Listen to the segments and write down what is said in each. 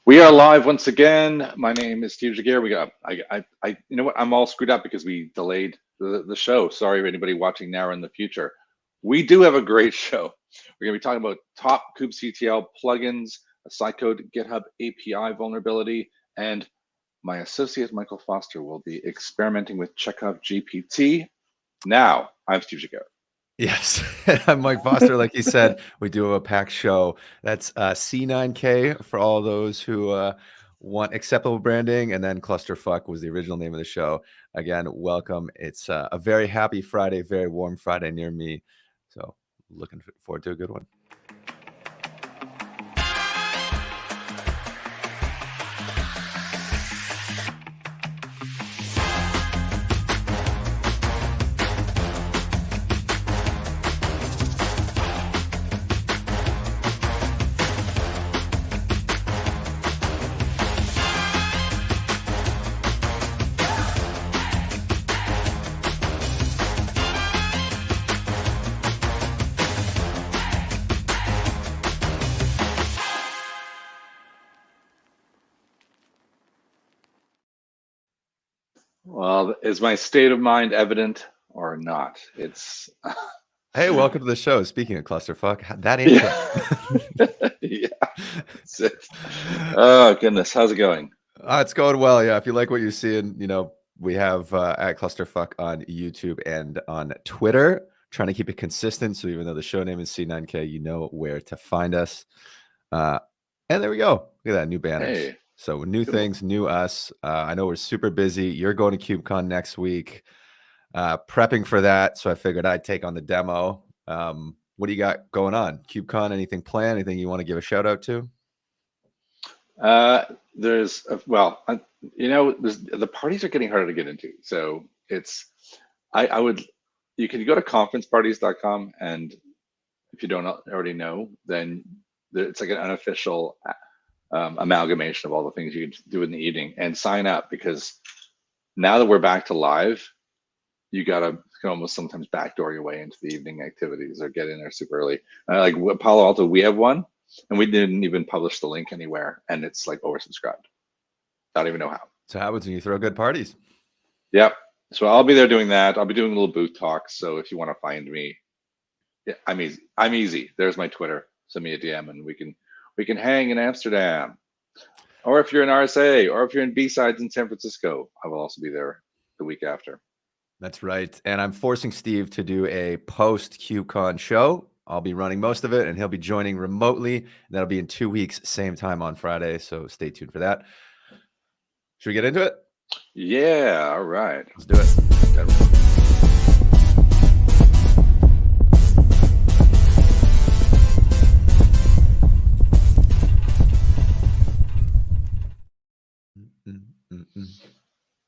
We are live once again. My name is Steve Jaguar. You know what? I'm all screwed up because we delayed the show. Sorry for anybody watching now or in the future. We do have a great show. We're going to be talking about top kubectl plugins, a Cycode GitHub API vulnerability, and my associate Michael Foster will be experimenting with CheckovGPT. Now, I'm Steve Jaguar. Yes, I'm Mike Foster. Like you said, we do have a packed show. That's C9K for all those who want acceptable branding, and then Clusterfuck was the original name of the show. Again, welcome. It's a very happy Friday, very warm Friday near me. So looking forward to a good one. Well, is my state of mind evident or not? It's Hey, welcome to the show. Speaking of Clusterfuck, that intro. Yeah. That's it. Oh goodness, how's it going? It's going well. Yeah, if you like what you're seeing, we have at Clusterfuck on YouTube and on Twitter. Trying to keep it consistent, so even though the show name is C9K, you know where to find us. And there we go. Look at that, new banners. Hey. So new things, new us. I know we're super busy. You're going to KubeCon next week. Prepping for that, so I figured I'd take on the demo. What do you got going on? KubeCon, anything planned? Anything you want to give a shout out to? The parties are getting harder to get into. So you can go to conferenceparties.com, and if you don't already know, then it's like an unofficial amalgamation of all the things you can do in the evening, and sign up, because now that we're back to live, you can almost sometimes backdoor your way into the evening activities or get in there super early. Like Palo Alto, we have one, and we didn't even publish the link anywhere, and it's like oversubscribed. I don't even know how. So how happens when you throw good parties? Yep. So I'll be there doing that. I'll be doing little booth talks. So if you want to find me, yeah, I'm easy. I'm easy. There's my Twitter. Send me a DM, and we can hang in Amsterdam. Or if you're in RSA, or if you're in B-Sides in San Francisco, I will also be there the week after. That's right. And I'm forcing Steve to do a post-KubeCon show. I'll be running most of it, and he'll be joining remotely. That'll be in 2 weeks, same time on Friday. So stay tuned for that. Should we get into it? Yeah, all right. Let's do it.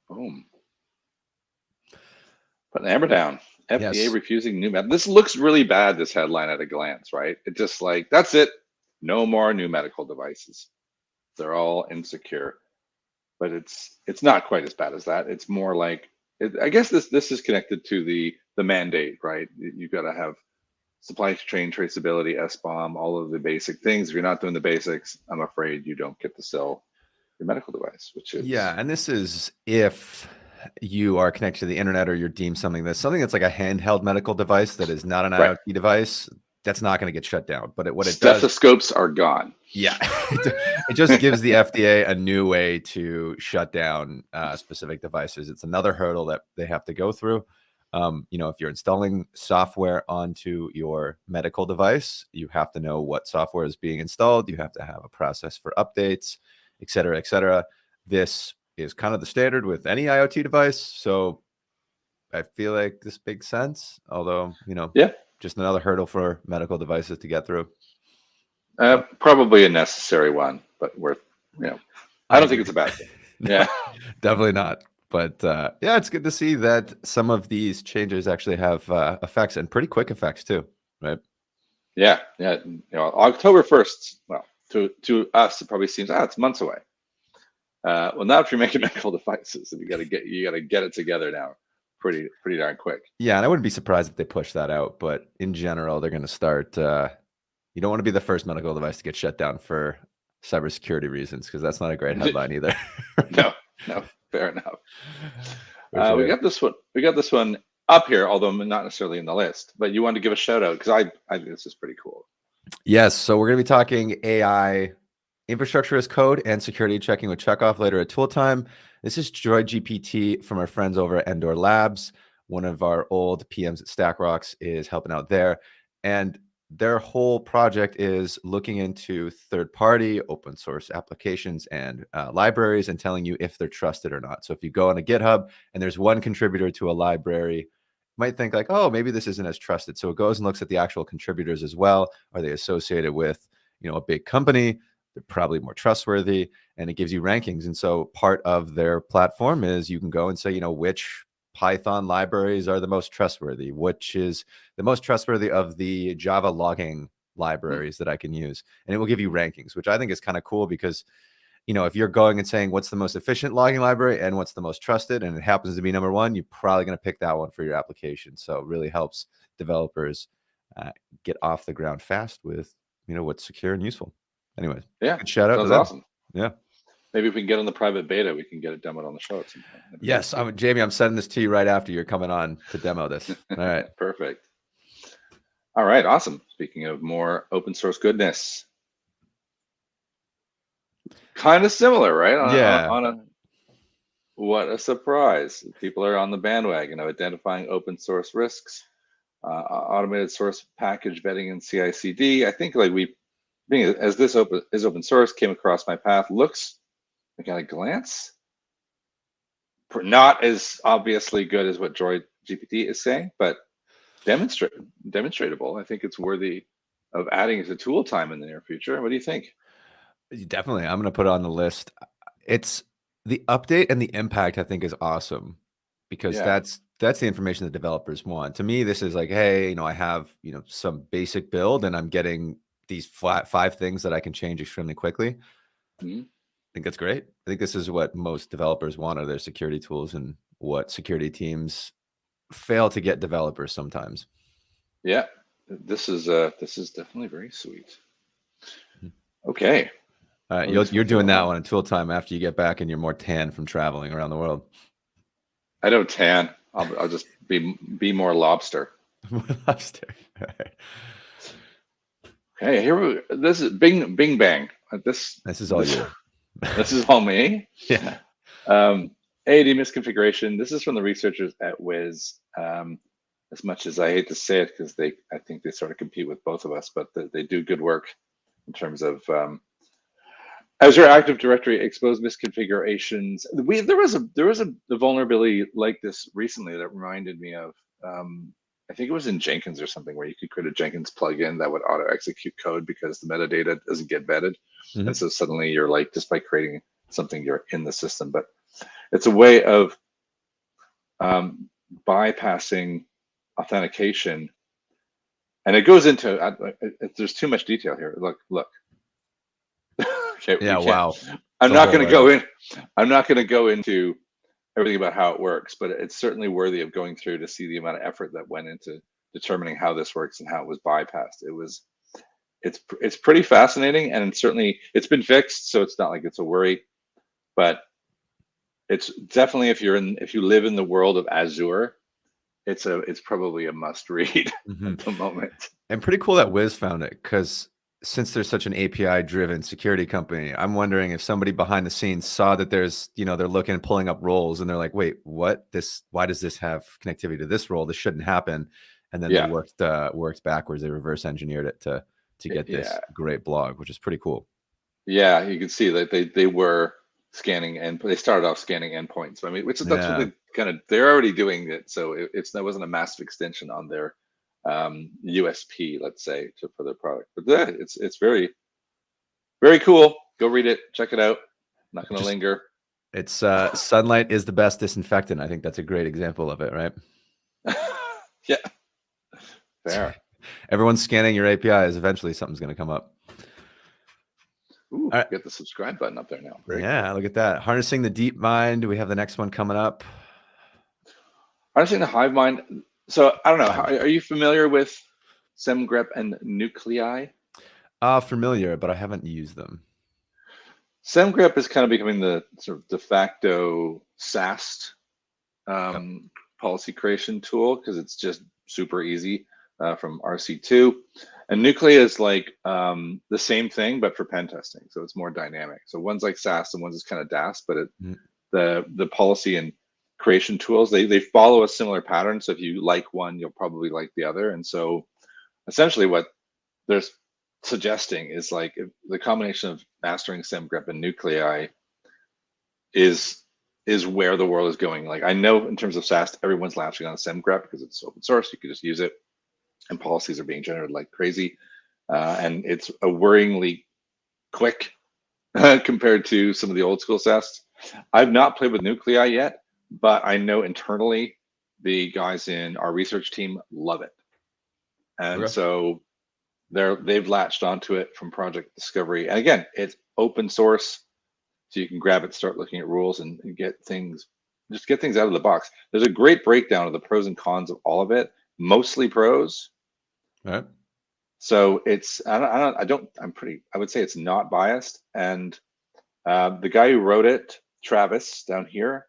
Boom. Put an hammer down. FDA Yes. refusing new medical. This looks really bad, this headline at a glance, right? It just like, that's it. No more new medical devices. They're all insecure. But it's not quite as bad as that. It's more like, I guess this is connected to the mandate, right? You've got to have supply chain traceability, SBOM, all of the basic things. If you're not doing the basics, I'm afraid you don't get to sell your medical device, which is... Yeah, and this is if you are connected to the internet, or you're deemed something that's like a handheld medical device that is not an IoT device, that's not going to get shut down. But what it does, stethoscopes are gone. Yeah, it just gives the FDA a new way to shut down specific devices. It's another hurdle that they have to go through. If you're installing software onto your medical device, you have to know what software is being installed. You have to have a process for updates, et cetera, et cetera. This is kind of the standard with any IoT device. So I feel like this makes sense, although, just another hurdle for medical devices to get through. Probably a necessary one, but I don't think it's a bad thing. Yeah, definitely not. But yeah, it's good to see that some of these changes actually have effects, and pretty quick effects too, right? Yeah. October 1st. Well, to us, it probably seems it's months away. Well, now if you're making medical devices, you got to get it together now, pretty darn quick. Yeah, and I wouldn't be surprised if they push that out. But in general, they're going to start. You don't want to be the first medical device to get shut down for cybersecurity reasons, because that's not a great headline either. No, fair enough. Sure. We got this one. We got this one up here, although not necessarily in the list. But you wanted to give a shout out because I think this is pretty cool. Yes. So we're going to be talking AI infrastructure as code and security checking with Checkov later at Tool Time. This is GPT from our friends over at Endor Labs. One of our old PMs at StackRox is helping out there. And their whole project is looking into third-party open source applications and libraries and telling you if they're trusted or not. So if you go on a GitHub and there's one contributor to a library, you might think like, oh, maybe this isn't as trusted. So it goes and looks at the actual contributors as well. Are they associated with, a big company? They're probably more trustworthy, and it gives you rankings. And so part of their platform is you can go and say, which Python libraries are the most trustworthy, which is the most trustworthy of the Java logging libraries that I can use. And it will give you rankings, which I think is kind of cool because, if you're going and saying what's the most efficient logging library and what's the most trusted, and it happens to be number one, you're probably going to pick that one for your application. So it really helps developers get off the ground fast with, what's secure and useful. Anyways, yeah, good shout out to them. Awesome. Yeah. Maybe if we can get on the private beta, we can get it demoed on the show at some point. Yes, Jamie, I'm sending this to you right after you're coming on to demo this. All right. Perfect. All right, awesome. Speaking of more open source goodness, kind of similar, right? What a surprise. People are on the bandwagon of identifying open source risks, automated source package vetting and CI/CD. I think as this open source came across my path, looks like at a glance, not as obviously good as what Droid GPT is saying, but demonstratable. I think it's worthy of adding as a tool time in the near future. What do you think? Definitely. I'm going to put it on the list. It's the update and the impact, I think, is awesome because that's the information that developers want. To me, this is like, hey, I have, some basic build and I'm getting these 5 things that I can change extremely quickly. Mm-hmm. I think that's great. I think this is what most developers want are their security tools and what security teams fail to get developers sometimes. Yeah, this is definitely very sweet. Okay. All right, you're doing that one in Tool Time after you get back and you're more tan from traveling around the world. I don't tan. I'll just be more lobster. Lobster. All right. Okay, this is Bing Bang. This is all you. This is all me. Yeah. AD misconfiguration. This is from the researchers at Wiz. As much as I hate to say it, because I think they sort of compete with both of us, but they do good work in terms of Azure Active Directory exposed misconfigurations. There was a vulnerability like this recently that reminded me of. I think it was in Jenkins or something where you could create a Jenkins plugin that would auto execute code because the metadata doesn't get vetted. Mm-hmm. And so suddenly you're like, just by creating something, you're in the system. But it's a way of bypassing authentication. And it goes into, there's too much detail here. Look. Okay, yeah, wow. I'm not going to go into everything about how it works, but it's certainly worthy of going through to see the amount of effort that went into determining how this works and how it was bypassed. It's pretty fascinating, and certainly it's been fixed, so it's not like it's a worry, but it's definitely if you live in the world of Azure, it's probably a must read at the moment. And pretty cool that Wiz found it, because since there's such an API-driven security company, I'm wondering if somebody behind the scenes saw that there's, they're looking and pulling up roles, and they're like, wait, what? Why does this have connectivity to this role? This shouldn't happen. And then they worked backwards. They reverse engineered it to get this great blog, which is pretty cool. Yeah, you can see that they were scanning, and they started off scanning endpoints. I mean, that's what they're already doing it. So that wasn't a massive extension on their USP, let's say, for their product. But yeah, it's very, very cool. Go read it, check it out. I'm not going to linger. It's sunlight is the best disinfectant. I think that's a great example of it, right? Yeah. Fair. Everyone's scanning your APIs. Eventually, something's going to come up. Ooh, right. Get the subscribe button up there now. Very cool. Look at that. Harnessing the deep mind. We have the next one coming up. Harnessing the hive mind. So I don't know. Are you familiar with SimGrip and Nucleo? Familiar, but I haven't used them. SimGrip is kind of becoming the sort of de facto SAST policy creation tool because it's just super easy from RC2. And Nucleo is like the same thing, but for pen testing. So it's more dynamic. So one's like SAST and one's kind of DAST, but the policy and creation tools, they follow a similar pattern. So if you like one, you'll probably like the other. And so essentially what they're suggesting is like the combination of mastering SimGrip and Nucleo is where the world is going. Like I know in terms of SAST, everyone's latching on SimGrip because it's open source. You can just use it, and policies are being generated like crazy, and it's a worryingly quick compared to some of the old school SAST. I've not played with Nucleo yet, but I know internally the guys in our research team love it, and so they've latched onto it from project discovery. And again, it's open source, so you can grab it, start looking at rules, and get things out of the box. There's a great breakdown of the pros and cons of all of it, mostly pros. All right. So it's I would say it's not biased. And the guy who wrote it, Travis down here,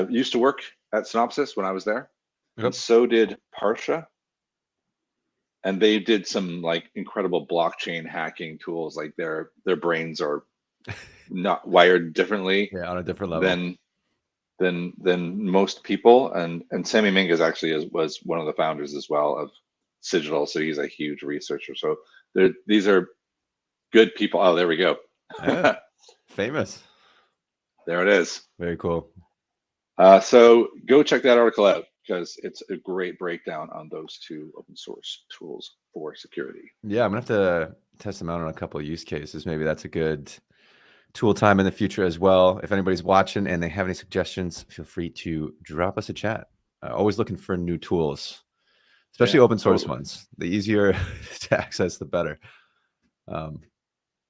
used to work at Synopsys when I was there, and so did Parsha. And they did some like incredible blockchain hacking tools. Like their brains are not wired differently, on a different level than most people. And Sammy Mingus actually was one of the founders as well of Cigital, so he's a huge researcher. So these are good people. Oh, there we go. Yeah, famous. There it is. Very cool. So go check that article out because it's a great breakdown on those two open source tools for security. Yeah, I'm gonna have to test them out on a couple of use cases. Maybe that's a good tool time in the future as well. If anybody's watching and they have any suggestions, feel free to drop us a chat. Always looking for new tools, especially open source ones. The easier to access, the better.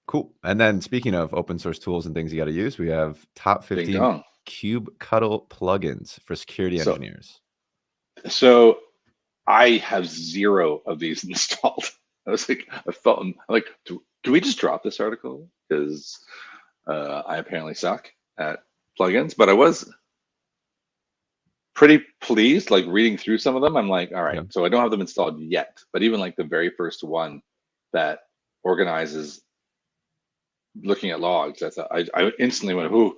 Cool. And then speaking of open source tools and things you got to use, we have top 15 Kubectl plugins for security engineers. So I have 0 of these installed. I was like, I'm like, do we just drop this article? Because I apparently suck at plugins, but I was pretty pleased, like reading through some of them. I'm like, all right, so I don't have them installed yet, but even like the very first one that organizes looking at logs, I instantly went, ooh,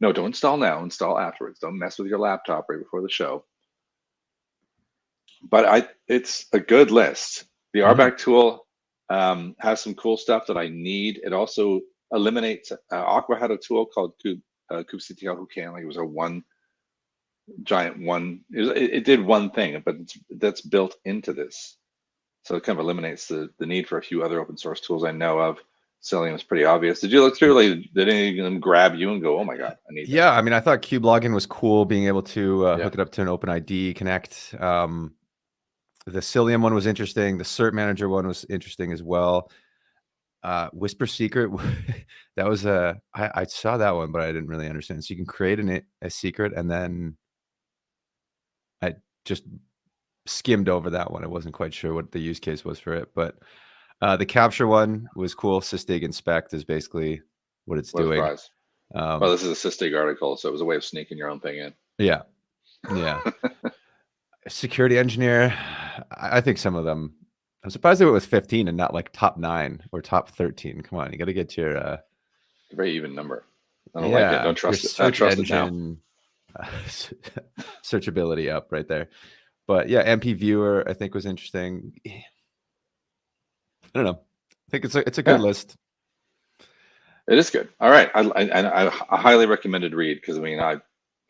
no, don't install now, install afterwards. Don't mess with your laptop right before the show. But it's a good list. The RBAC tool has some cool stuff that I need. It also eliminates, Aqua had a tool called Kubectl who can, like it was a it did one thing, but that's built into this. So it kind of eliminates the need for a few other open source tools I know of. Cilium is pretty obvious. Did you look through, like, did any of them grab you and go, oh my God, I need that? Yeah, I mean, I thought Kubelogin was cool, being able to hook it up to an OpenID Connect. The Cilium one was interesting. The Cert Manager one was interesting as well. Whisper Secret, that was I saw that one, but I didn't really understand. So you can create a secret, and then I just skimmed over that one. I wasn't quite sure what the use case was for it, but the capture one was cool. Sysdig inspect is basically what it's doing. Well, this is a Sysdig article, so it was a way of sneaking your own thing in. Yeah. Security engineer, I think some of them, I'm surprised they went with 15 and not like top 9 or top 13. Come on, you got to get your a very even number. I don't like it. Don't trust it. I trust it now. Searchability up right there. But yeah, MP Viewer I think was interesting. I don't know. I think it's a good list. It is good. All right, I highly recommended read, because I mean,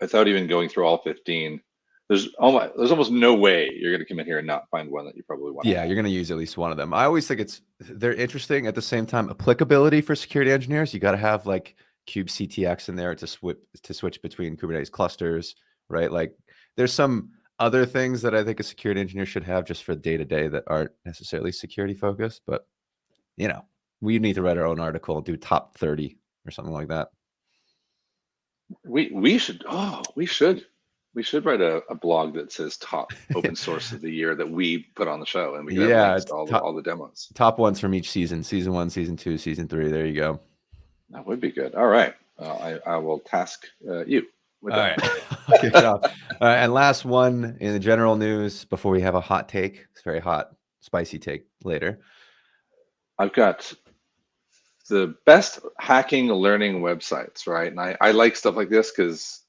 without even going through all 15. There's almost no way you're going to come in here and not find one that you probably want. Yeah, you're going to use at least one of them. I always think they're interesting. At the same time, applicability for security engineers, you got to have like kubectx in there to switch between Kubernetes clusters, right? Like there's some other things that I think a security engineer should have just for day-to-day that aren't necessarily security focused. But you know, we need to write our own article and do top 30 or something like that. We should write a blog that says top open source of the year that we put on the show, and we can all the demos. Top ones from each season: season 1, season 2, season 3. There you go. That would be good. All right. I will task you with All that. right. I'll kick it off. All right. And last one in the general news before we have a hot take. It's very hot, spicy take later. I've got the best hacking learning websites, right? And I like stuff like this because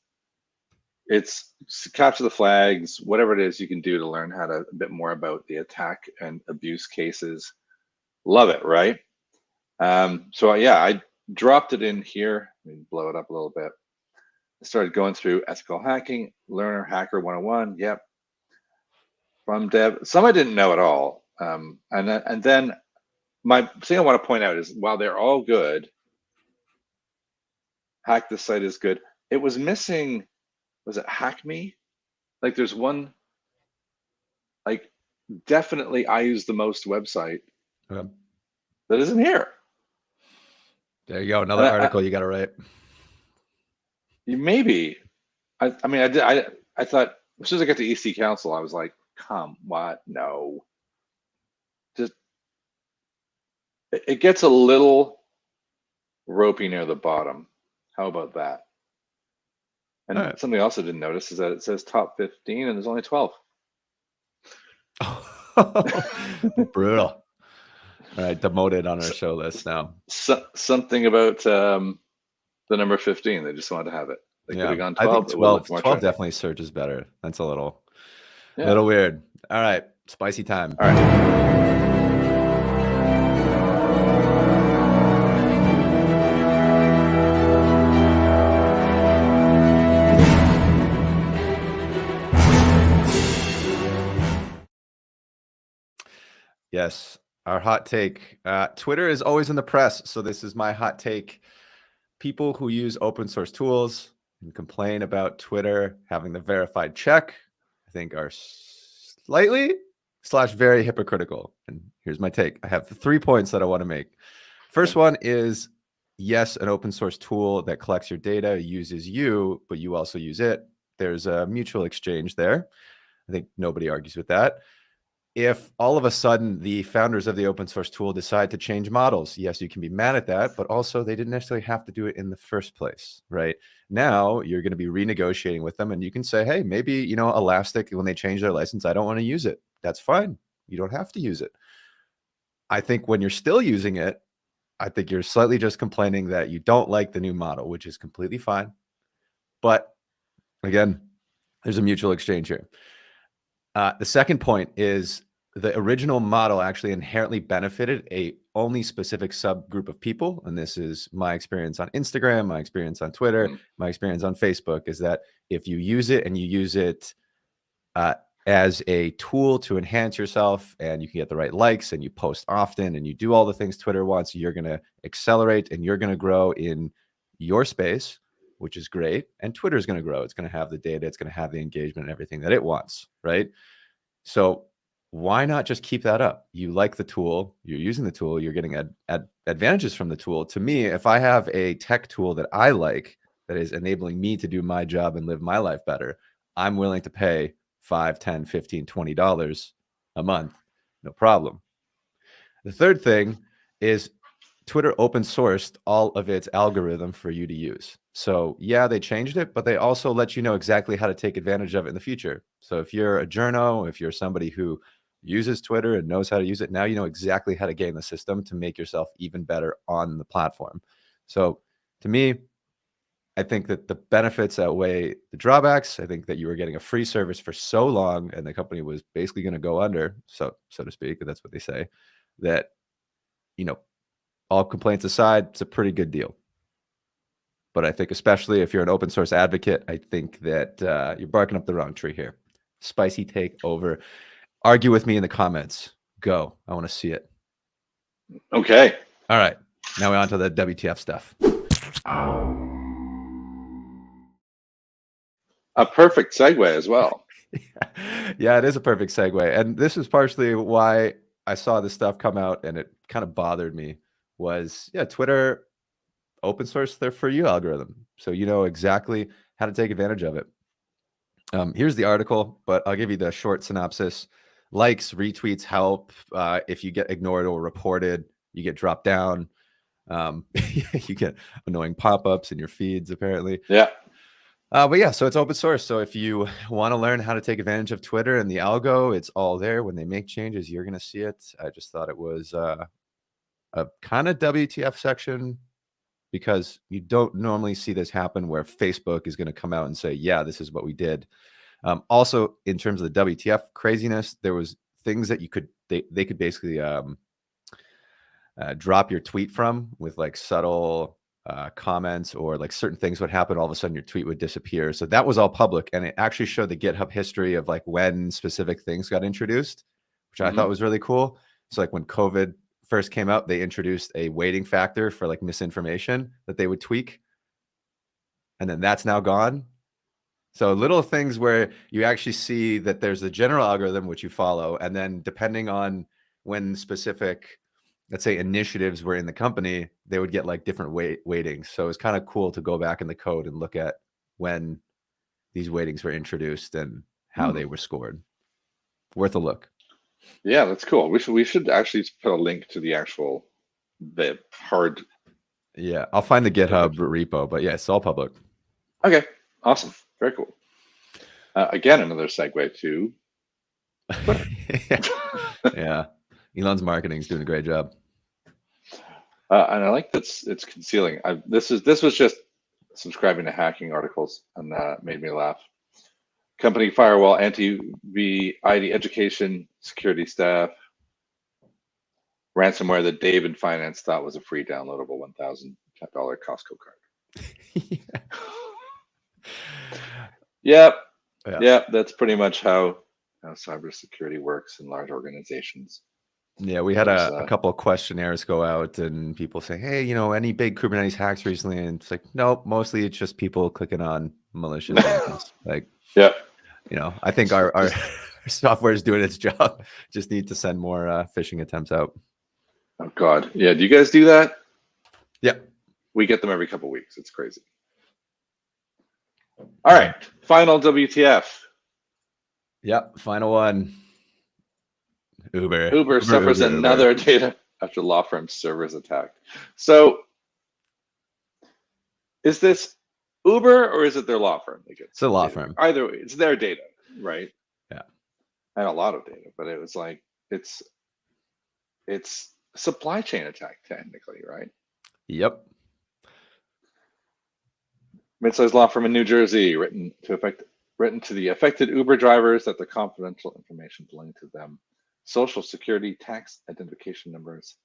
it's capture the flags, whatever it is you can do to learn how to a bit more about the attack and abuse cases. Love it, right? So yeah, I dropped it in here. Let me blow it up a little bit. I started going through ethical hacking, learner hacker 101. Yep. From dev, some I didn't know at all. And then my thing I want to point out is while they're all good, hack this site is good. It was missing, was it hack me? Like there's one, like definitely I use the most website Okay. that isn't here. There you go. Another article you got to write. Maybe. I mean, I thought as soon as I got to EC Council, I was like, come, what? No. Just, it gets a little ropey near the bottom. How about that? And right. something else I didn't notice is that it says top 15 and there's only 12. Brutal. All right, demoted on our show list now. Something about the number 15. They just wanted to have it. They could have gone 12. I think 12, 12 trendy. definitely searches better. That's a little weird. All right, spicy time. All right. Yes, our hot take. Twitter is always in the press, so this is my hot take. People who use open source tools and complain about Twitter having the verified check, I think are slightly / very hypocritical. And here's my take. I have 3 points that I want to make. First one is, yes, an open source tool that collects your data uses you, but you also use it. There's a mutual exchange there. I think nobody argues with that. If all of a sudden the founders of the open source tool decide to change models, yes, you can be mad at that, but also they didn't necessarily have to do it in the first place, right? Now you're going to be renegotiating with them and you can say, hey, maybe, you know, Elastic, when they change their license, I don't want to use it. That's fine. You don't have to use it. I think when you're still using it, I think you're slightly just complaining that you don't like the new model, which is completely fine. But again, there's a mutual exchange here. The second point is the original model actually inherently benefited a only specific subgroup of people. And this is my experience on Instagram, my experience on Twitter, my experience on Facebook, is that if you use it and you use it as a tool to enhance yourself and you can get the right likes and you post often and you do all the things Twitter wants, you're going to accelerate and you're going to grow in your space, which is great. And Twitter is going to grow. It's going to have the data. It's going to have the engagement and everything that it wants, right? So why not just keep that up? You like the tool, you're using the tool, you're getting advantages from the tool. To me, if I have a tech tool that I like, that is enabling me to do my job and live my life better, I'm willing to pay $5, $10, $15, $20 a month, no problem. The third thing is Twitter open sourced all of its algorithm for you to use. So yeah, they changed it, but they also let you know exactly how to take advantage of it in the future. So if you're a journo, if you're somebody who uses Twitter and knows how to use it, now you know exactly how to game the system to make yourself even better on the platform. So to me, I think that the benefits outweigh the drawbacks. I think that you were getting a free service for so long and the company was basically going to go under, so to speak, that's what they say, that, you know, all complaints aside, it's a pretty good deal. But I think especially if you're an open source advocate, I think that you're barking up the wrong tree here. Spicy take over. Argue with me in the comments. Go. I want to see it. Okay. All right. Now we're on to the WTF stuff. A perfect segue as well. Yeah, it is a perfect segue. And this is partially why I saw this stuff come out and it kind of bothered me was, yeah, Twitter open source their for you algorithm. So you know exactly how to take advantage of it. Here's the article, but I'll give you the short synopsis. Likes, retweets help. If you get ignored or reported, you get dropped down. You get annoying pop-ups in your feeds, apparently. Yeah. But yeah, so it's open source. So if you want to learn how to take advantage of Twitter and the algo, it's all there. When they make changes, you're going to see it. I just thought it was a kind of WTF section, because you don't normally see this happen where Facebook is going to come out and say, yeah, this is what we did. Also, in terms of the WTF craziness, there was things that they could basically drop your tweet from, with like subtle comments, or like certain things would happen. All of a sudden your tweet would disappear. So that was all public, and it actually showed the GitHub history of like when specific things got introduced, which I thought was really cool. So like when COVID first came out, they introduced a weighting factor for like misinformation that they would tweak, and then that's now gone. So little things where you actually see that there's a general algorithm which you follow, and then depending on when specific, let's say, initiatives were in the company, they would get like different weightings. So it's kind of cool to go back in the code and look at when these weightings were introduced and how they were scored. Worth a look. Yeah, that's cool. We should actually put a link to the hard. Yeah, I'll find the GitHub repo, but yeah, it's all public. Okay, awesome. Very cool. Again, another segue to yeah. Elon's marketing is doing a great job. And I like that it's concealing. This was just subscribing to hacking articles, and that made me laugh. Company firewall, anti-ID education, security staff, ransomware that Dave in finance thought was a free downloadable $1,000 Costco card. Yep. Yeah, that's pretty much how cybersecurity works in large organizations. Yeah, we had a couple of questionnaires go out, and people say, hey, any big Kubernetes hacks recently? And it's like, nope, mostly it's just people clicking on malicious things. Like, yeah, I think our software is doing its job. Just need to send more phishing attempts out. Oh God, yeah. Do you guys do that? Yeah, we get them every couple of weeks. It's crazy. All right, final WTF. Yep, final one. Uber suffers another data after law firm servers attacked. So is this Uber or is it their law firm? It's a law firm. Either way, it's their data, right? Yeah. And a lot of data, but it was like, it's supply chain attack technically, right? Yep. Mid-sized law firm in New Jersey, written to the affected Uber drivers that the confidential information belonging to them, Social Security tax identification numbers,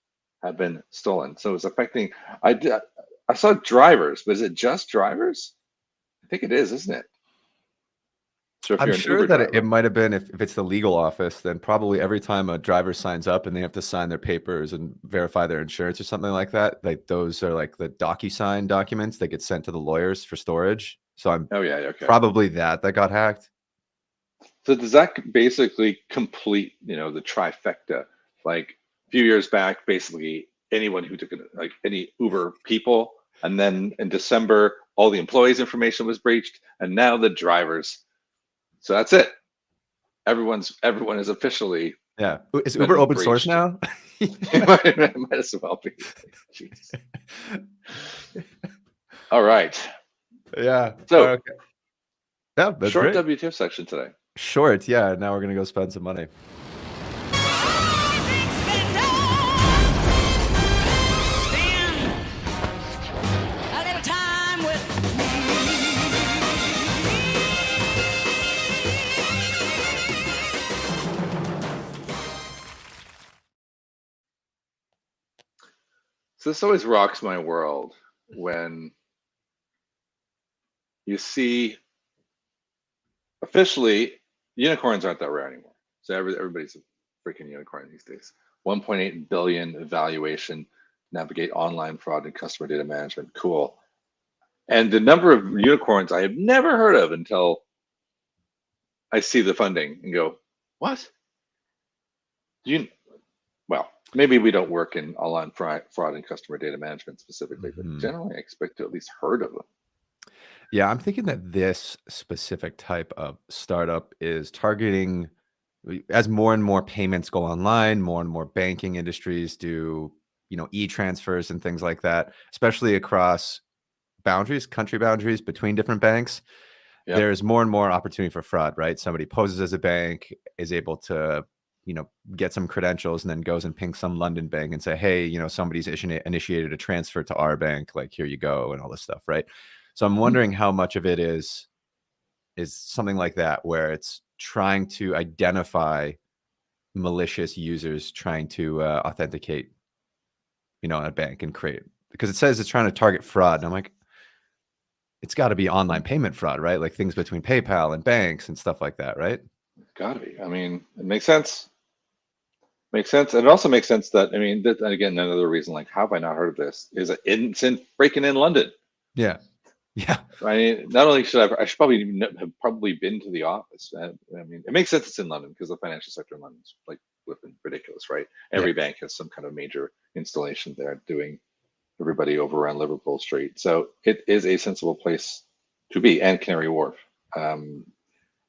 have been stolen. So it's affecting. I saw drivers, but is it just drivers? I think it is, isn't it? So I'm sure that it might have been, if it's the legal office, then probably every time a driver signs up and they have to sign their papers and verify their insurance or something like that, like those are like the DocuSign documents that get sent to the lawyers for storage. So I'm probably that got hacked. So does that basically complete, the trifecta? Like a few years back, basically anyone who took like any Uber people, and then in December, all the employees' information was breached, and now the drivers. So that's it. Everyone is officially. Yeah. Is Uber open source now? It might as well be. Jeez. All right. Yeah. So okay. Yeah, that's short great. WTF section today. Short, yeah. Now we're gonna go spend some money. So this always rocks my world when you see officially unicorns aren't that rare anymore. So everybody's a freaking unicorn these days. 1.8 billion evaluation, navigate online fraud and customer data management. Cool. And the number of unicorns I have never heard of until I see the funding and go, what? Well, maybe we don't work in online fraud and customer data management specifically, but generally I expect to at least heard of them. Yeah, I'm thinking that this specific type of startup is targeting, as more and more payments go online, more and more banking industries do e-transfers and things like that, especially across boundaries, country boundaries between different banks. Yep. There's more and more opportunity for fraud, right? Somebody poses as a bank, is able to, get some credentials, and then goes and pings some London bank and say, hey, somebody's initiated a transfer to our bank, like, here you go, and all this stuff, right? So I'm wondering how much of it is something like that, where it's trying to identify malicious users trying to authenticate, a bank and create, because it says it's trying to target fraud. And I'm like, it's got to be online payment fraud, right? Like things between PayPal and banks and stuff like that, right? It's got to be. I mean, it makes sense. Makes sense. And it also makes sense that, and again, another reason, like, how have I not heard of this? Is it's in breaking in London. Yeah. Yeah. I mean, not only I should probably have been to the office. It makes sense it's in London because the financial sector in London is like flipping ridiculous, right? Every bank has some kind of major installation there doing everybody over around Liverpool Street. So it is a sensible place to be, and Canary Wharf.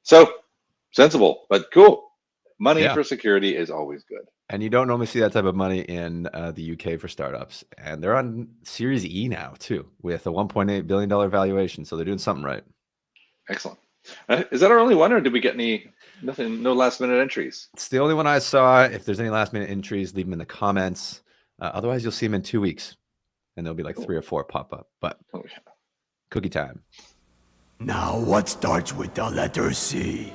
So sensible, but cool. Money for security is always good. And you don't normally see that type of money in the UK for startups. And they're on Series E now, too, with a $1.8 billion valuation. So they're doing something right. Excellent. Is that our only one, or did we get no last minute entries? It's the only one I saw. If there's any last minute entries, leave them in the comments. Otherwise, you'll see them in 2 weeks. And there'll be like 3 or 4 pop up. But cookie time. Now, what starts with the letter C?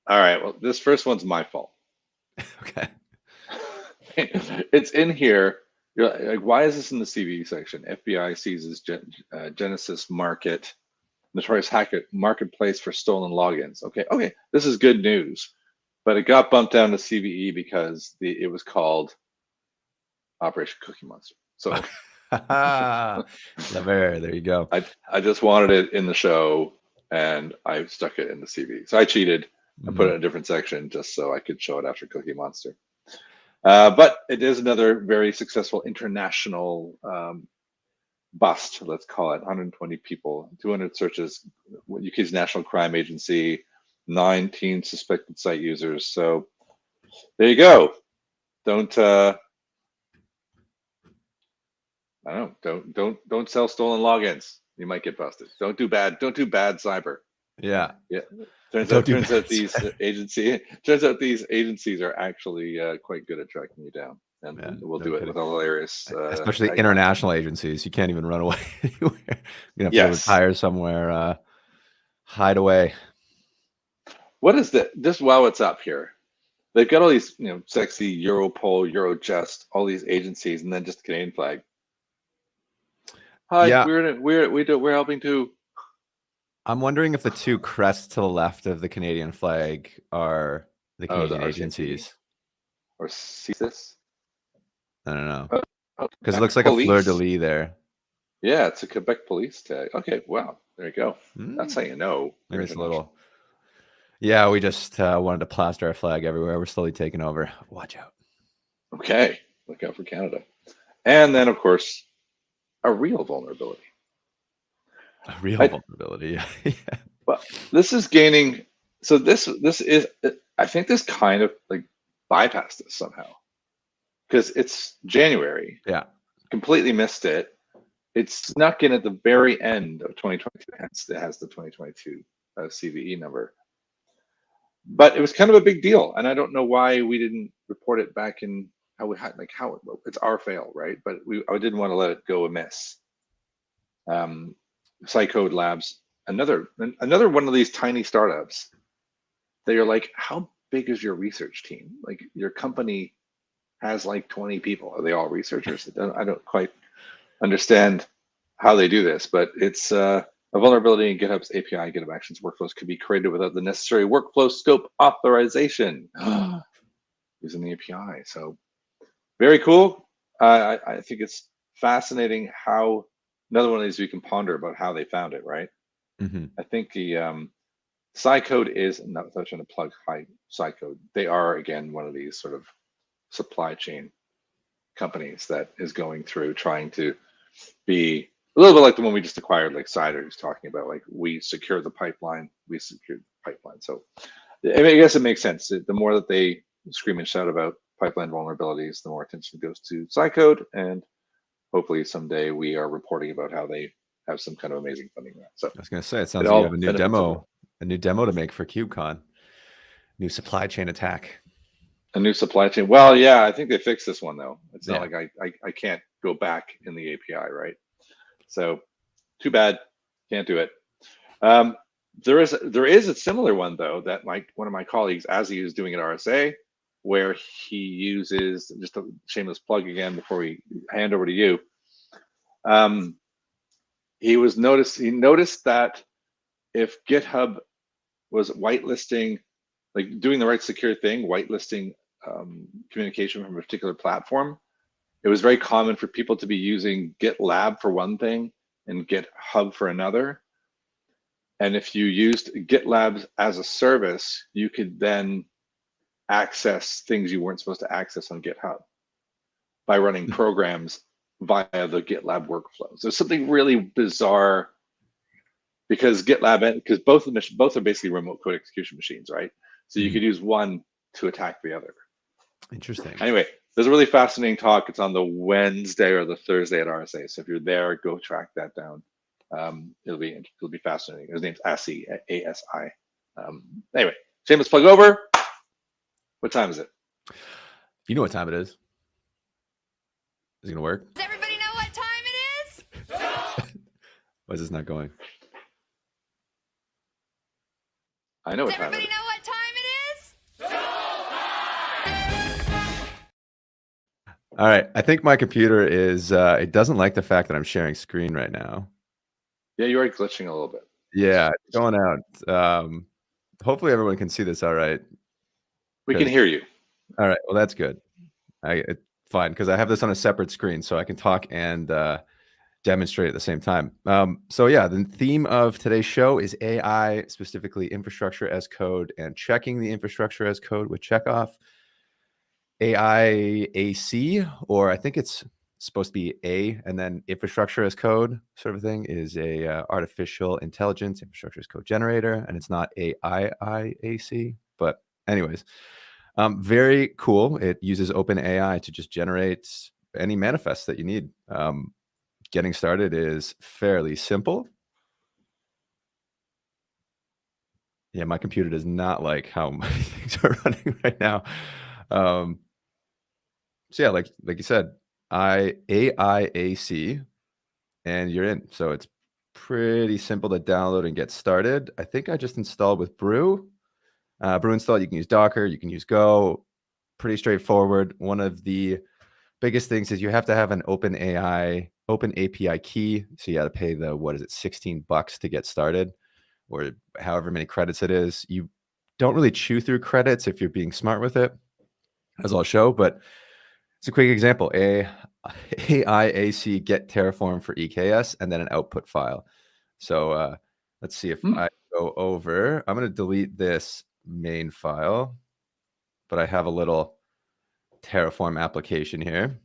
All right. Well, this first one's my fault. Okay. It's in here. You're like, why is this in the CVE section? FBI seizes Genesis Market, notorious hacker marketplace for stolen logins. Okay. This is good news, but it got bumped down to CVE because it was called Operation Cookie Monster. So there you go. I just wanted it in the show, and I stuck it in the CVE. So I cheated. I put it in a different section just so I could show it after Cookie Monster. But it is another very successful international bust, let's call it. 120 people, 200 searches, UK's National Crime Agency, 19 suspected site users. So there you go. Don't sell stolen logins. You might get busted. Don't do bad cyber. Yeah. Turns out these agencies are actually quite good at tracking you down, and we'll do it with hilarious. Especially international agencies, you can't even run away anywhere. You have to retire somewhere, hide away. What is that? Just while it's up here, they've got all these, sexy Europol, Eurojust, all these agencies, and then just Canadian flag. Hi, we're helping too. I'm wondering if the 2 crests to the left of the Canadian flag are the Canadian agencies. Or CSIS? I don't know. Because it looks like a fleur-de-lis there. Yeah, it's a Quebec police tag. Okay, wow. There you go. That's how you know. Maybe it's a little. Yeah, we just wanted to plaster our flag everywhere. We're slowly taking over. Watch out. Okay, look out for Canada. And then, of course, a real vulnerability. A real vulnerability. Yeah. Well, this is gaining. So this is. I think this kind of like bypassed this somehow, because it's January. Yeah. Completely missed it. It snuck in at the very end of 2022. Hence, it has the 2022 CVE number. But it was kind of a big deal, and I don't know why we didn't report it back in how it's our fail, right? But I didn't want to let it go amiss. Psycode Labs, another one of these tiny startups that you're like, how big is your research team? Like, your company has like 20 people. Are they all researchers? I don't quite understand how they do this, but it's a vulnerability in GitHub's API. GitHub Actions workflows could be created without the necessary workflow scope authorization using the API. So very cool. I think it's fascinating how another one of these we can ponder about how they found it, right? I think the Psycode is, not trying to plug Psycode, they are, again, one of these sort of supply chain companies that is going through trying to be A little bit like the one we just acquired, like Cider is talking about, like we secure the pipeline, So I mean, I guess it makes sense. The more that they scream and shout about pipeline vulnerabilities, the more attention goes to Cycode, and hopefully someday we are reporting about how they have some kind of amazing funding around. So I was going to say, it sounds like you have benefits everyone. a new demo to make for KubeCon, new supply chain attack. A new supply chain. Well, yeah, I think they fixed this one though. It's not Yeah. like I can't go back in the API, right? So too bad, can't do it. There is a similar one though that one of my colleagues, Azzy, is doing at RSA, where he uses, just a shameless plug again before we hand over to you. He noticed that if GitHub was whitelisting, like doing the right secure thing, whitelisting communication from a particular platform, it was very common for people to be using GitLab for one thing and GitHub for another. And if you used GitLab as a service, you could then access things you weren't supposed to access on GitHub by running programs via the GitLab workflow. So something really bizarre, because GitLab, because both are basically remote code execution machines, right? So you could use one to attack the other. Interesting. Anyway, there's a really fascinating talk. It's on the Wednesday or the Thursday at RSA. So if you're there, go track that down. It'll be fascinating. His name's Asi, A-S-I. Anyway, shameless plug over. What time is it? You know what time it is. Is it gonna work? Does everybody know what time it is? Why is this not going? I know Does what time it everybody is. know what time it is? All right. I think my computer is, it doesn't like the fact that I'm sharing screen right now. Yeah, you are glitching a little bit. Yeah, it's going out. Hopefully everyone can see this all right. We can hear you. All right. Well, that's good. Fine, because I have this on a separate screen, so I can talk and demonstrate at the same time. So yeah, the theme of today's show is AI, specifically infrastructure as code, and checking the infrastructure as code with Checkov. AIAC, or I think it's supposed to be A and then infrastructure as code sort of thing, is a artificial intelligence infrastructure as code generator, and it's not AIAC. But anyways, very cool. It uses OpenAI to just generate any manifest that you need. Getting started is fairly simple. Yeah, my computer does not like how many things are running right now. So yeah, like you said, AIAC, and you're in. So it's pretty simple to download and get started. I think I just installed with Brew. Brew install, you can use Docker, you can use Go. Pretty straightforward. One of the biggest things is you have to have an open API key. So you got to pay the, what is it, $16 to get started, or however many credits it is. You don't really chew through credits if you're being smart with it, as I'll show, but it's a quick example. AIAC get Terraform for EKS and then an output file. So let's see if I go over. I'm going to delete this main file, but I have a little Terraform application here.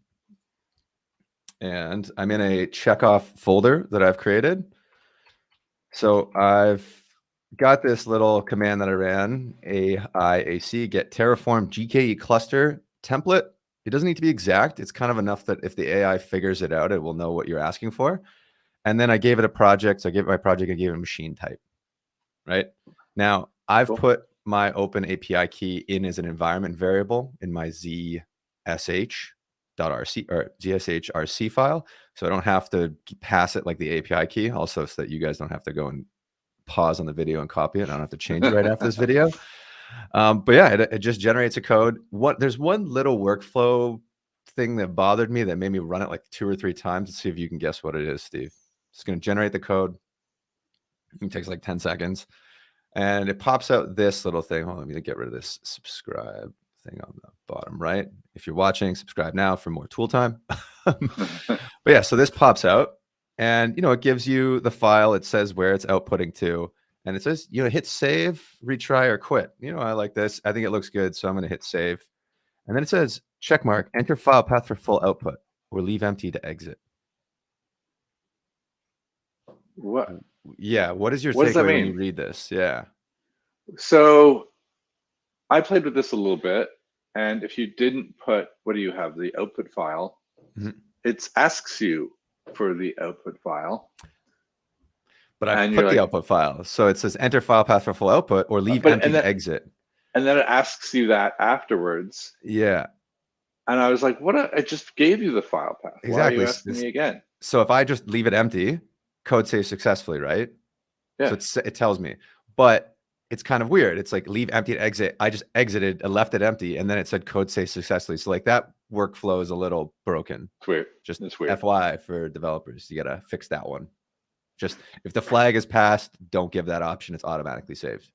And I'm in a Checkov folder that I've created. So I've got this little command that I ran, AIAC get Terraform GKE cluster template. It doesn't need to be exact. It's kind of enough that if the AI figures it out, it will know what you're asking for. And then I gave it a project. So I gave it my project, I gave it a machine type, right? Now I've put my open API key in as an environment variable in my ZSH.rc or ZSHRC file. So I don't have to pass it like the API key, also so that you guys don't have to go and pause on the video and copy it. I don't have to change it right after this video. But yeah, it just generates a code. There's one little workflow thing that bothered me that made me run it like 2 or 3 times. Let's see if you can guess what it is, Steve. It's going to generate the code. It takes like 10 seconds. And it pops out this little thing. Hold on, let me get rid of this subscribe thing on the bottom right. If you're watching, subscribe now for more tool time. But yeah, so this pops out. And, it gives you the file. It says where it's outputting to. And it says, hit save, retry, or quit. I like this. I think it looks good. So I'm going to hit save. And then it says, check mark, enter file path for full output, or leave empty to exit. What Yeah. What is your What does that takeaway when you mean? read this? Yeah. So I played with this a little bit, and if you didn't put, what do you have? The output file. Mhm. It asks you for the output file, But I and put you're the like, output file. So it says enter file path for full output or leave but empty to exit. and then it asks you that afterwards. Yeah, And I was like, what? I just gave you the file path. Why are exactly. you asking me again? So if I just leave it empty, code saves successfully, right? Yeah. So it tells me, but it's kind of weird. It's like leave empty to exit. I just exited and left it empty, and then it said code saves successfully. So like that workflow is a little broken. It's weird. Just It's weird. FYI for developers, you gotta fix that one. Just if the flag is passed, don't give that option. It's automatically saved.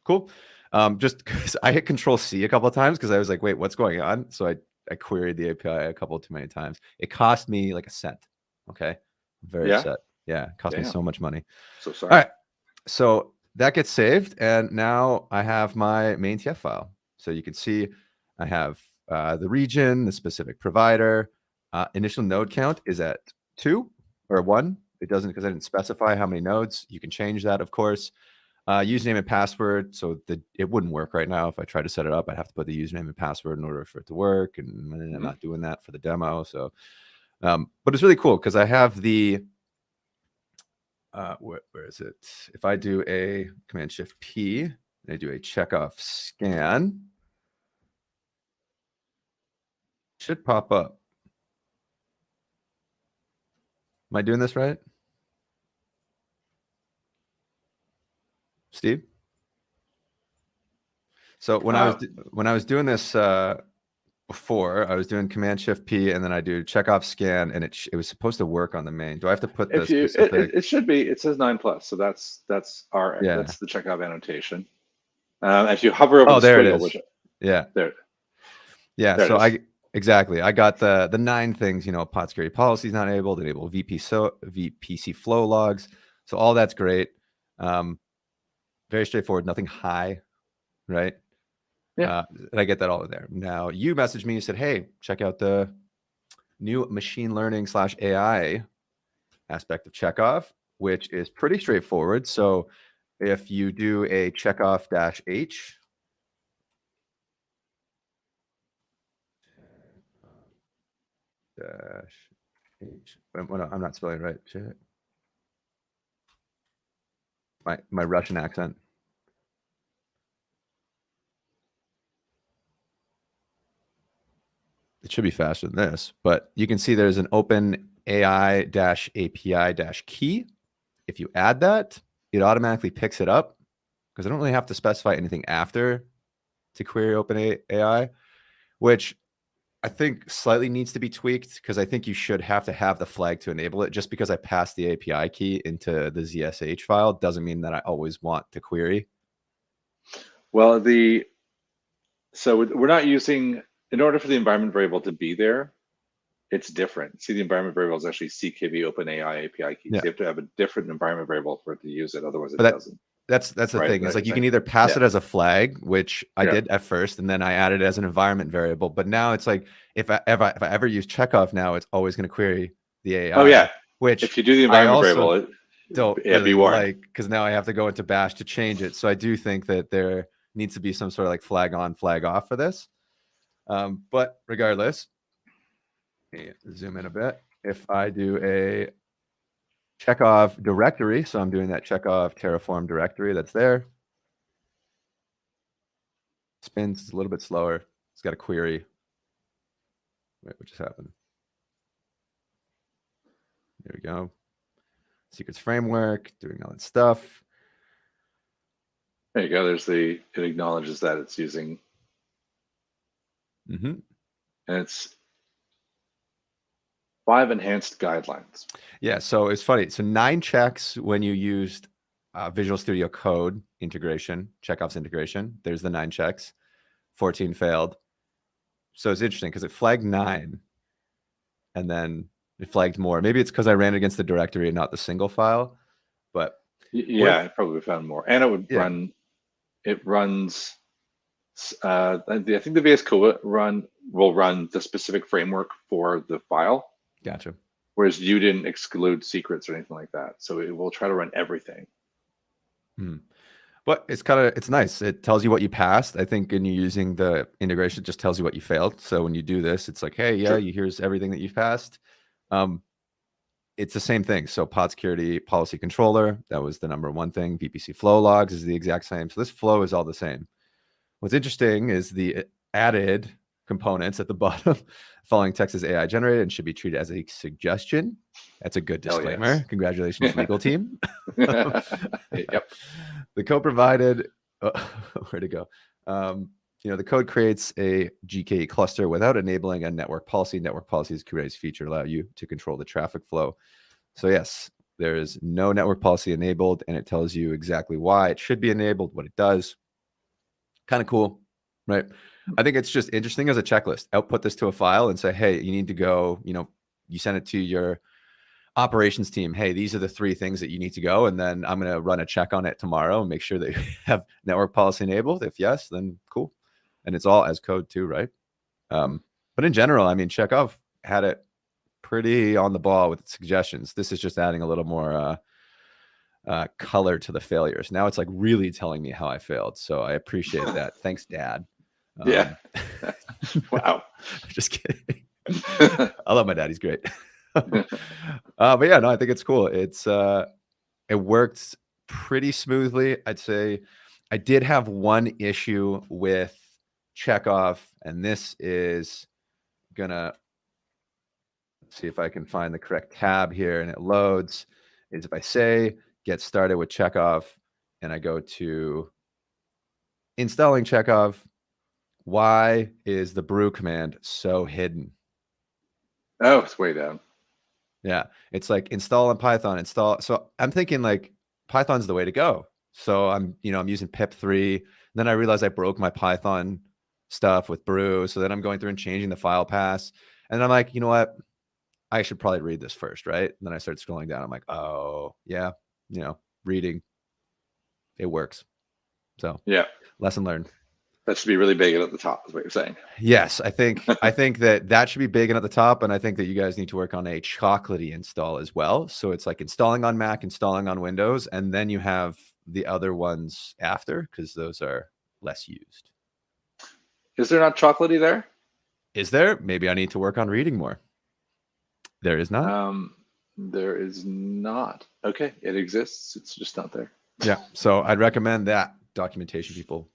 Cool. Just because I hit Control C a couple of times because I was like, wait, what's going on? So I queried the API a couple too many times. It cost me like $0.01. Okay. I'm very upset. Yeah. It cost me so much money. So sorry. All right. So that gets saved. And now I have my main TF file. So you can see I have the region, the specific provider. Initial node count is at 2 or 1. It doesn't because I didn't specify how many nodes. You can change that, of course. Username and password. So it wouldn't work right now. If I try to set it up, I'd have to put the username and password in order for it to work. And I'm not doing that for the demo. So, but it's really cool because I have the, where is it? If I do a Command Shift P, and I do a checkoff scan, it should pop up. Am I doing this right? Steve? So when I was doing this before, I was doing Command Shift P, and then I do checkoff scan, and it was supposed to work on the main. Do I have to put the specific? It should be. It says 9+, so that's that's the checkoff annotation. If you hover over the there it squiggle, is. which Yeah, there. Yeah, there so I got the 9 things. Pod security policies not enabled. Enable VPC flow logs. So all that's great. Very straightforward. Nothing high, right? Yeah. And I get that all in there. Now you messaged me. You said, "Hey, check out the new machine learning / AI aspect of Checkov, which is pretty straightforward." So if you do a checkoff -h, I'm not spelling it right. My Russian accent. It should be faster than this, but you can see there's an open AI-API-key. If you add that, it automatically picks it up because I don't really have to specify anything after to query open AI, which I think slightly needs to be tweaked because I think you should have to have the flag to enable it. Just because I passed the API key into the ZSH file doesn't mean that I always want to query. Well, so we're not using, in order for the environment variable to be there, it's different. See, the environment variable is actually CKV OpenAI API key. Yeah. So you have to have a different environment variable for it to use it. Otherwise, it doesn't. That's the thing. It's like you can either pass it as a flag, which I did at first, and then I added it as an environment variable. But now it's like if I ever use Checkov now, it's always going to query the AI. Oh yeah. Which if you do the environment variable, don't really like, because now I have to go into Bash to change it. So I do think that there needs to be some sort of like flag on, flag off for this. But regardless, zoom in a bit. If I do a Checkov directory, so I'm doing that Checkov Terraform directory that's there. Spins a little bit slower. It's got a query. Wait, what just happened? There we go. Secrets framework, doing all that stuff. There you go. It acknowledges that it's using. Mm-hmm. And it's 5 enhanced guidelines. Yeah, so it's funny. So 9 checks when you used Visual Studio Code integration, Chekhov's integration. There's the 9 checks. 14 failed. So it's interesting because it flagged 9 and then it flagged more. Maybe it's because I ran against the directory and not the single file. But yeah, I probably found more. And it would run. It runs. I think the VS Code will run the specific framework for the file. Gotcha. whereas you didn't exclude secrets or anything like that. So it will try to run everything. But it's nice. It tells you what you passed. I think when you're using the integration, it just tells you what you failed. So when you do this, it's like, hey, yeah, Sure. here's everything that you've passed. It's the same thing. So pod security policy controller, that was the number one thing. VPC flow logs is the exact same. So this flow is all the same. What's interesting is the added components at the bottom. Following text is AI generated and should be treated as a suggestion. That's a good disclaimer. Yes. Congratulations, legal team. Yep. The code provided, where to go? The code creates a GKE cluster without enabling a network policy. Network policies Kubernetes feature allow you to control the traffic flow. So yes, there is no network policy enabled, and it tells you exactly why it should be enabled, what it does. Kind of cool, right? I think it's just interesting as a checklist. Output this to a file and say, hey, you need to go, you send it to your operations team. Hey, these are the 3 things that you need to go. And then I'm going to run a check on it tomorrow and make sure that you have network policy enabled. If yes, then cool. And it's all as code too, right? But in general, I mean, Checkov had it pretty on the ball with suggestions. This is just adding a little more color to the failures. Now it's like really telling me how I failed. So I appreciate that. Thanks, Dad. Yeah. Wow. Just kidding. I love my dad. He's great. But yeah, no, I think it's cool. It worked pretty smoothly. I'd say I did have one issue with Checkov, and this is gonna see if I can find the correct tab here, and it loads. Is if I say get started with Checkov and I go to installing Checkov, why is the brew command so hidden? Oh, it's way down. Yeah, it's like install in Python, install. So I'm thinking like Python's the way to go. So I'm using pip3. Then I realized I broke my Python stuff with brew. So then I'm going through and changing the file paths. And I'm like, you know what? I should probably read this first, right? And then I start scrolling down. I'm like, oh yeah, reading, it works. So yeah, lesson learned. That should be really big and at the top, is what you're saying. Yes, I think that should be big and at the top, and I think that you guys need to work on a chocolatey install as well. So it's like installing on Mac, installing on Windows, and then you have the other ones after, because those are less used. Is there not chocolatey there? Is there? Maybe I need to work on reading more. There is not. There is not. Okay, it exists. It's just not there. Yeah. So I'd recommend that, documentation people.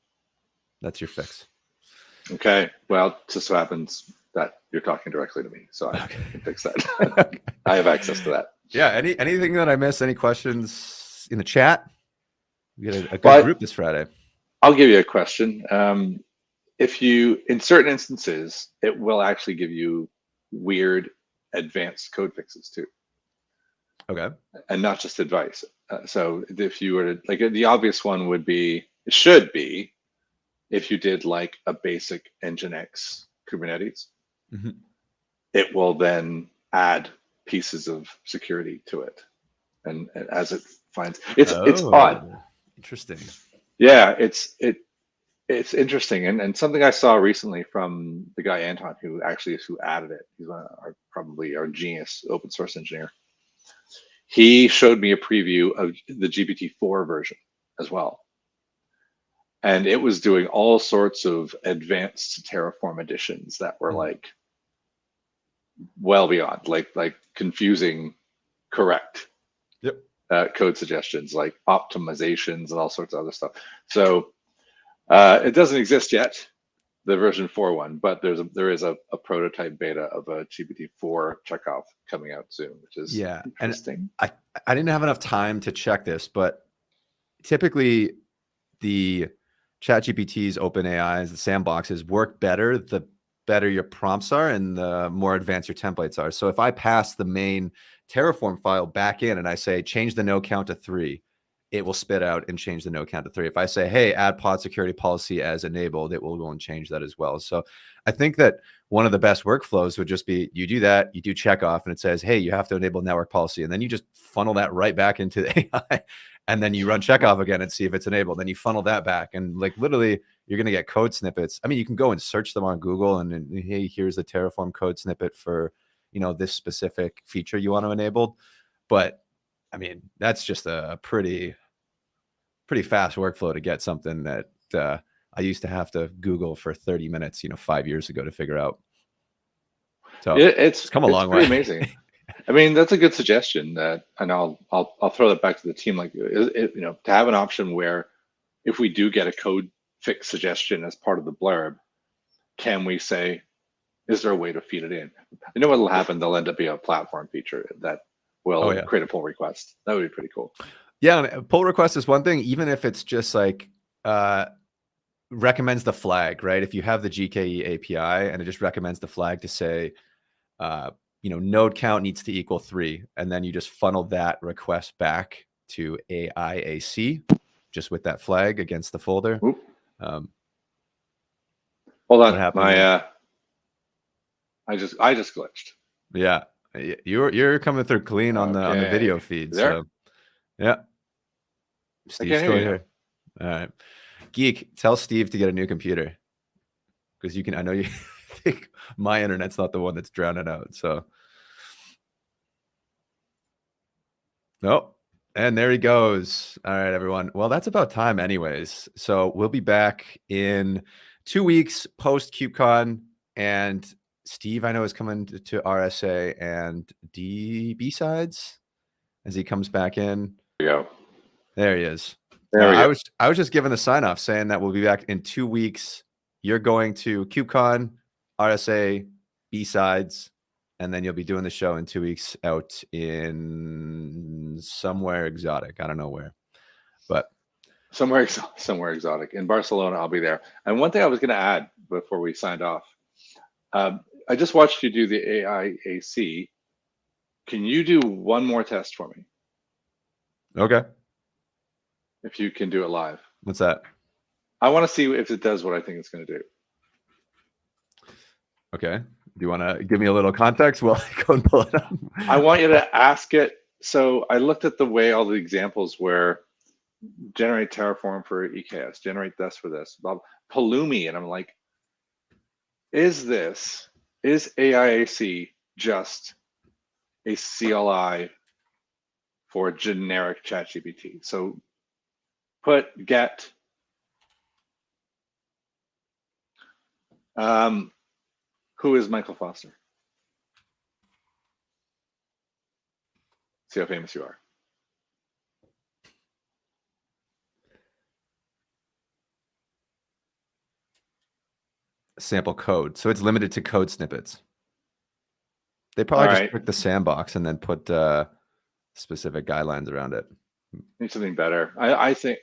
That's your fix. Okay. Well, it just so happens that you're talking directly to me, so I can fix that. I have access to that. Yeah. Anything that I missed? Any questions in the chat? We got a good group this Friday. I'll give you a question. If you, in certain instances, it will actually give you weird advanced code fixes too. Okay. And not just advice. So if you were to, like, the obvious one would be, it should be, if you did like a basic Nginx Kubernetes, it will then add pieces of security to it, and as it finds, it's odd. Interesting. Yeah, it's interesting, and something I saw recently from the guy Anton who added it. He's probably our genius open source engineer. He showed me a preview of the GPT-4 version as well. And it was doing all sorts of advanced Terraform additions that were like well beyond, like confusing correct code suggestions, like optimizations and all sorts of other stuff. So it doesn't exist yet, the version 4 one, but there is a prototype beta of a GPT-4 Checkov coming out soon, which is interesting. And I didn't have enough time to check this, but typically the ChatGPT's OpenAI's, the sandboxes work better the better your prompts are and the more advanced your templates are. So if I pass the main Terraform file back in and I say, change the node count to 3, it will spit out and change the node count to 3. If I say, hey, add pod security policy as enabled, it will go and change that as well. So I think that one of the best workflows would just be, you do that, you do Checkov, and it says, hey, you have to enable network policy. And then you just funnel that right back into the AI. And then you run Checkov again and see if it's enabled. Then you funnel that back. And like literally, you're going to get code snippets. I mean, you can go and search them on Google and hey, here's the Terraform code snippet for, this specific feature you want to enable. But I mean, that's just a pretty fast workflow to get something that I used to have to Google for 30 minutes, 5 years ago to figure out. So it's come a long way. Pretty amazing. I mean, that's a good suggestion and I'll throw that back to the team. Like, to have an option where if we do get a code fix suggestion as part of the blurb, can we say, is there a way to feed it in? You know what'll happen? There'll end up being a platform feature that will create a pull request. That would be pretty cool. Yeah, pull request is one thing, even if it's just like recommends the flag, right? If you have the GKE API and it just recommends the flag to say, node count needs to equal 3, and then you just funnel that request back to AIAC, just with that flag against the folder. Hold on, what happened I just glitched. Yeah, you're coming through clean on the video feed. So yeah, Steve's still here. All right, Geek, tell Steve to get a new computer, because I know you think my internet's not the one that's drowning out. So nope. And there he goes. All right, everyone. Well, that's about time anyways. So we'll be back in 2 weeks post KubeCon, and Steve, I know, is coming to RSA and B-sides as he comes back in. There you go. There he is. There we go. I was just giving the sign off saying that we'll be back in 2 weeks. You're going to KubeCon, RSA, B-sides, and then you'll be doing the show in 2 weeks out in somewhere exotic. I don't know where, but somewhere exotic. In Barcelona, I'll be there. And one thing I was going to add before we signed off, I just watched you do the AIAC. Can you do one more test for me? Okay. If you can do it live. What's that? I want to see if it does what I think it's going to do. Okay. Do you want to give me a little context while I go and pull it up? I want you to ask it. So I looked at the way all the examples were generate Terraform for EKS, generate this for this, Pulumi, and I'm like, is AIAC just a CLI for generic ChatGPT? So put get who is Michael Foster? See how famous you are. Sample code. So it's limited to code snippets. They probably just pick the sandbox and then put specific guidelines around it. Need something better. I think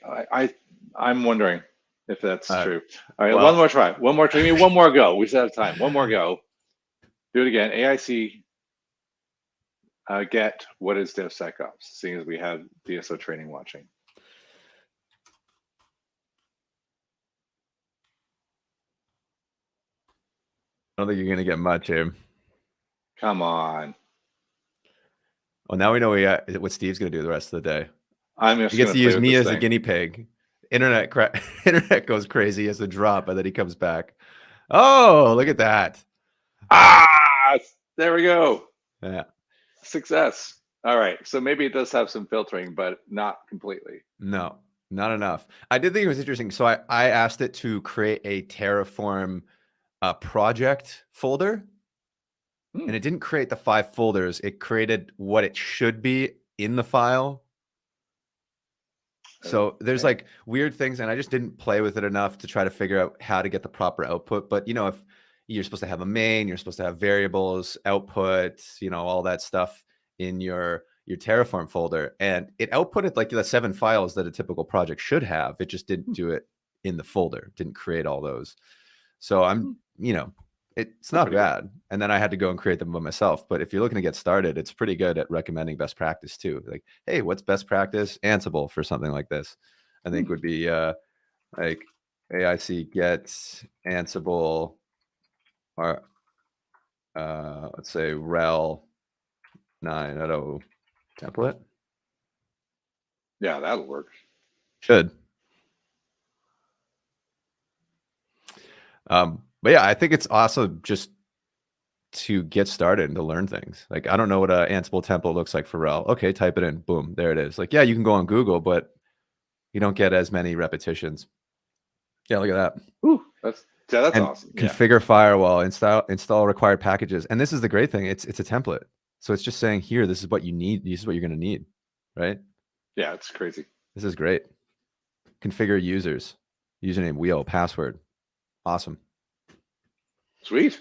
I'm wondering if that's true. All right, well, one more try. One more try. Give me one more go. We still have time. One more go. Do it again. AIC get what is DevSecOps, seeing as we have DSO training watching. I don't think you're going to get much here. Come on. Well, now we know what Steve's going to do the rest of the day. He gets to use me as a guinea pig. Internet goes crazy as a drop, and then he comes back. Oh, look at that. There we go. Yeah. Success. All right. So maybe it does have some filtering, but not completely. No, not enough. I did think it was interesting. So I asked it to create a Terraform project folder, and it didn't create the 5 folders. It created what it should be in the file. So there's like weird things, and I just didn't play with it enough to try to figure out how to get the proper output. But, if you're supposed to have a main, you're supposed to have variables, output, all that stuff in your Terraform folder. And it outputted like the 7 files that a typical project should have. It just didn't do it in the folder, didn't create all those. So I'm, it's not bad. And then I had to go and create them by myself. But if you're looking to get started, it's pretty good at recommending best practice too. Like, hey, what's best practice? Ansible for something like this, I think would be like AIC gets Ansible, or let's say rel 9.0 template. Yeah, that'll work. Should. But yeah, I think it's also just to get started and to learn things. Like, I don't know what an Ansible template looks like for RHEL. Okay, type it in. Boom, there it is. Like, yeah, you can go on Google, but you don't get as many repetitions. Yeah, look at that. Ooh, that's And awesome. Yeah. configure firewall, install required packages. And this is the great thing. It's a template. So it's just saying here, this is what you need. This is what you're going to need, right? Yeah, it's crazy. This is great. Configure users, username, wheel, password. Awesome. Sweet.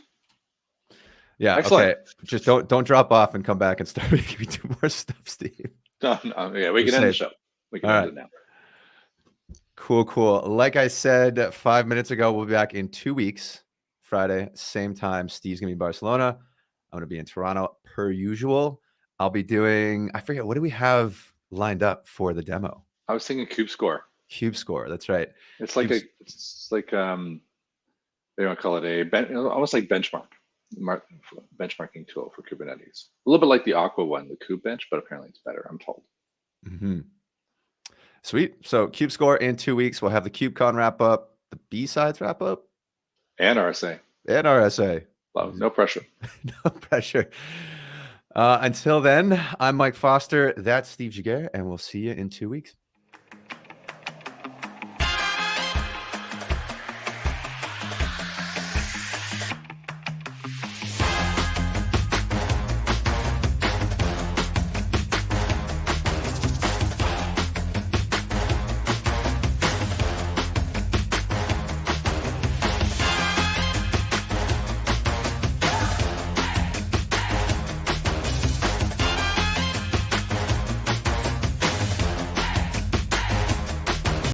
Yeah. Excellent. Okay. Just don't drop off and come back and start making me do more stuff, Steve. No, yeah, we can end the show. We can end it now. Cool. Like I said 5 minutes ago, we'll be back in 2 weeks, Friday, same time. Steve's gonna be in Barcelona. I'm gonna be in Toronto per usual. I'll be doing, I forget, what do we have lined up for the demo? I was thinking KubeScore. KubeScore, that's right. It's like they want to call it almost like benchmarking tool for Kubernetes. A little bit like the Aqua one, the KubeBench, but apparently it's better, I'm told. Mm-hmm. Sweet. So KubeScore in 2 weeks. We'll have the KubeCon wrap up, the B-sides wrap up, and RSA. No pressure. No pressure. Until then, I'm Mike Foster. That's Steve Jaguar, and we'll see you in 2 weeks.